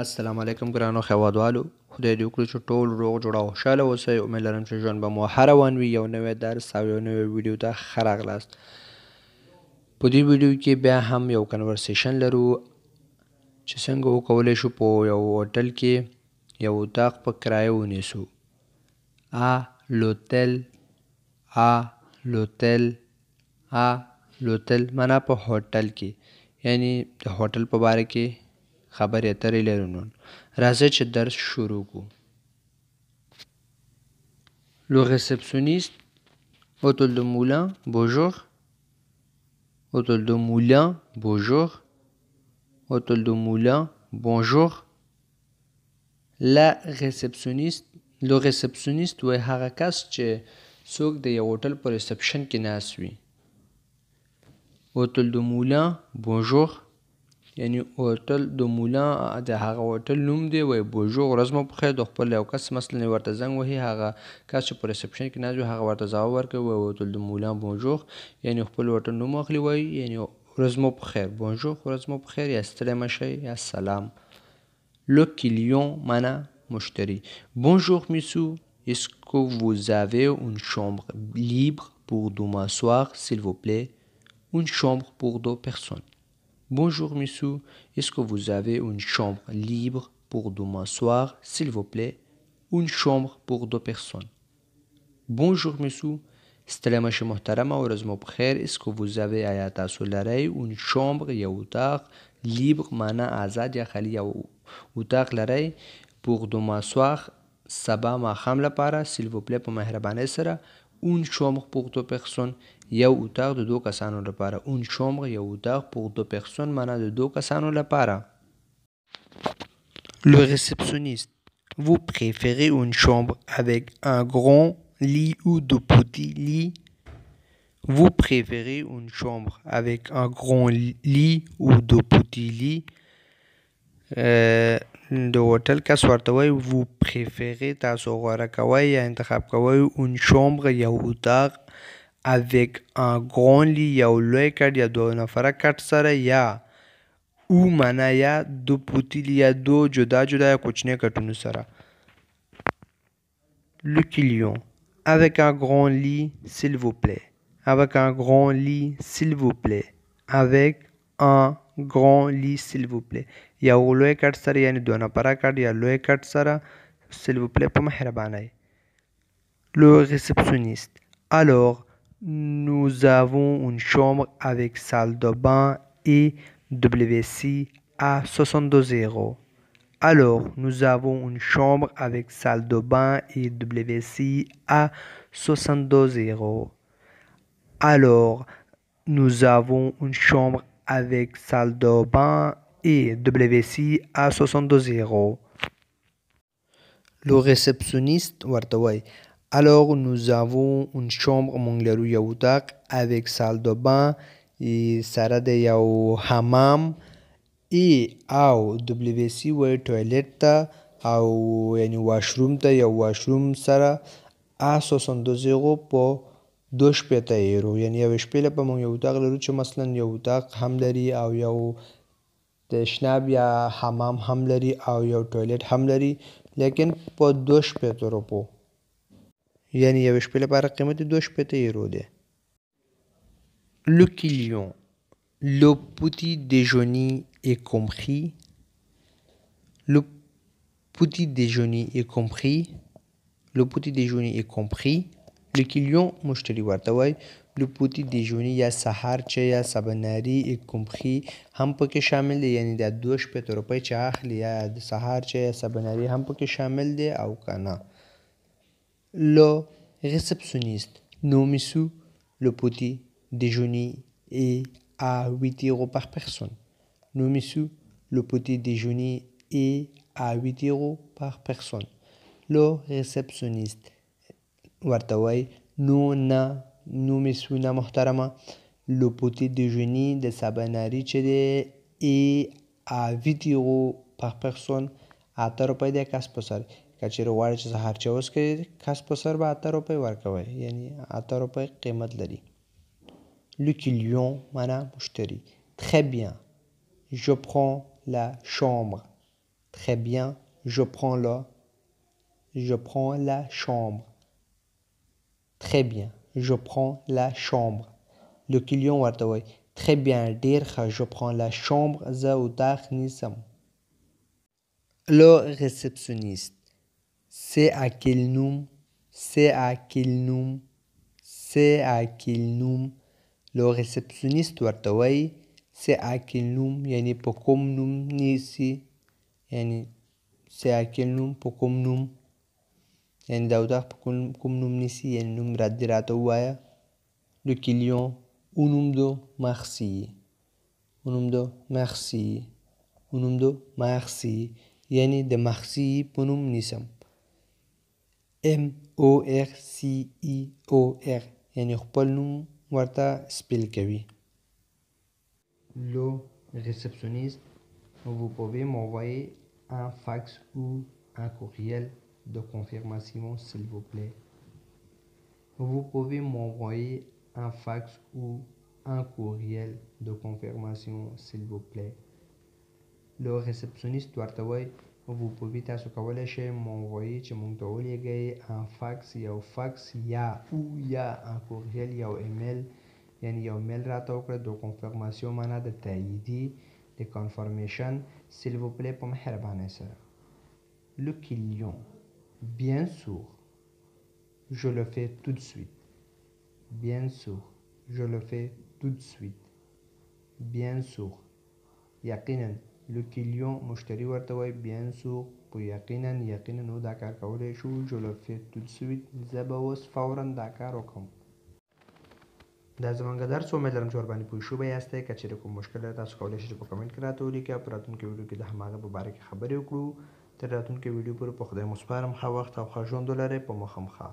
السلام علیکم ګرانو هیوادوالو، خدای دې وکړي چې ټول روغ جوړ او خوشحاله اوسئ. امید لرم چې ژوند به مو هر روان وي. یو نوی درس او یو نوی ویډیو ته ښه راغلاست. په دې ویډیو کې بیا هم یو کنورسیشن لرو چې څنګه وکولی شو په یو هوټل کې یو اتاق په کرایه ونیسو. لوتل لوتل معنا په هوټل کې، یعنی د هوټل په باره کې خبرې اترې لرو. نن راځئ چې درس شروع کړو. Le réceptionniste Hôtel de Moulin, bonjour. Hôtel de Moulin, bonjour. Hôtel de Moulin, bonjour. Le réceptionniste وای هغه کس چې څوک د یو هوټل په ریسپشن کې ناست وي. هوټل د مولا بونژور، یعنی هوټل د مولا د هغه هوټل نوم دی. وای بونژور، ورځ مو په خیر. د خپل یو کس مثلا ورته زنګ وهي، هغه کس چې په ریسپشن کې ناست وي هغه ورته ځواب ورکوي وای هوټل د مولا بونژور، یعنی خپل هوټل نوم اخلي. وای یعنی ورځ مو په خیر، بونژور ورځ مو په خیر، یا ستړی مه شئ، یا سلام. Le client معنا مشتری. Bonjour monsieur, est-ce que vous avez une chambre libre pour deux m'asseoir s'il vous plaît? Une chambre pour deux personnes. Bonjour monsieur, est-ce que vous avez une chambre libre pour deux m'asseoir s'il vous plaît? Une chambre pour deux personnes. Bonjour monsieur, ستړی مه شئ محترمه، ورځ مو په خیر. est-ce que vous avez آیا تاسو لرئ une chambre یو اتاق، libre معنا آزاد یا خالی، یو اتاق لرئ pour deux m'asseoir سبا ماښام لپاره s'il vous plaît په مهربانۍ سره une chambre pour deux personnes یو اتاق د دو کسانو لپاره. une chambre یو اتاق pour deux personnes معنا د دو کسانو لپاره. Le réceptionniste vous préférez une chambre avec un grand lit ou de petits lits? Vous préférez une chambre avec un grand lit ou de petits lits? د هوټل کس ورته وایي vous préférez تاسو غوره کوئ یا انتخاب کوئ une chambre یو اتاق avec un grand lit یو لوی کټ یا دو نفره کټ سره، یا او معنا یا دو petits lits یا دو جدا جدا یا کوچني کټونو سره. Le client avec un grand lit s'il vous plaît. Avec un grand lit s'il vous plaît. Avec un grand lit s'il vous plaît. یو لوی کټ سره یعنی دو نفره کټ یا لوی کټ سره s'il vous plaît په مهربانۍ. Le réceptionniste alors nous avons une chambre avec salle de bain et WC à 62 euros. Alors nous avons une chambre avec salle de bain et WC à 62 euros. Alors nous avons une chambre avec salle de bain et WC à 62 euros. Le réceptionniste ورته وایي alors nous avons une chambre مونږ لرو یو اتاق avec salle de bain سره د یو حمام او WC وایي ټویلټ ته او یعنی واشروم ته، یو واشروم سره à 62 euros په 62 یورو، یعنی یو شپې لپاره مونږ یو اتاق لرو چې مثلا یو اتاق هم لري او یو تشناب یا حمام هم لري او یو ټویلټ هم لري، لیکن په 62 روپو، یعنی یو شپې لپاره قیمت 62 یورو دی. Le client le petit déjeuner est compris. Le petit déjeuner est compris. Le petit déjeuner est compris. Le client مشتری ورته وایي le petit déjeuner یا سهار چای یا سباناري est compris هم پکې شامل دی، یعنی د 62 روپۍ چې اخلي یا د سهار چای یا سباناري هم پکې شامل دی او که نه. Le réceptionniste non monsieur, le petit déjeuner est à 8 euros par personne. Non monsieur, le petit déjeuner est à 8 euros par personne. Le réceptionniste ورته وایي نو monsieur نه محترمه. le petit déjeuner د سباناري چې دی est à 8 euros par personne 8 روپۍ دی کس په سر. که چېرې غواړئ چې سهار چای وڅښئ کس په سر به 8 روپۍ ورکوئ، یعنی 8 روپۍ قیمت لري. Le client معنا مشتری. Très bien, je prends la chambre. Très bien, je prends la chambre. Très bien, je prends la chambre. Le client ورته وایي très bien ډیر ښه je prends la chambre زه اتاق نیسم. Le réceptionniste. C'est à quel nom? C'est à quel nom? C'est à quel nom? Le réceptionniste ورته وایي c'est à quel nom یعنی په کوم نوم نیسي یعنی c'est à quel nom په کوم نوم یعنی دا اتاق په کوم نوم نیسي یعنی نوم راته ووایه. Le client au nom de merci. Au nom de merci. Au nom de merci. یعنی د merci په نوم نیسم. MORCEOR یعنی خپل نوم ورته سپیل کوي. Le réceptionniste, vous pouvez m'envoyer un fax ou un courriel de confirmation s'il vous plaît. Vous pouvez m'envoyer un fax ou un courriel de confirmation s'il vous plaît. Le réceptionniste ورته وایي vous pouvez تاسو کولی شئ m'envoyer چې موږ ته ولیږئ un fax یو fax یا او یا un courriel یو ایمیل یعنی یو میل راته وکړه د confirmation معنا د تاییدي د confirmation s'il vous plaît په مهربانۍ سره. Le client bien sûr je le fais tout de suite. Bien sûr je le fais tout de suite. Bien sûr یقینا le client مشتری ورته وایي bien sûr په یقینا نو دا کار کولی شو je le fais tout de suite زه به اوس فورا دا کار وکړم. دا زمونږ درس امید لرم چې ورباندې پوه شوي یاستئ. که چیرې کوم مشکل لرئ تاسو کولی شئ چې په کمنټ کې راته ولیکئ او په راتلونکي ویډیو کې د هماغه په باره کې خبرې وکړو. تر راتلونکي ویډیو پورې په خدای مو سپارم. ښه وخت او ښه ژوند ولرئ. په مخه.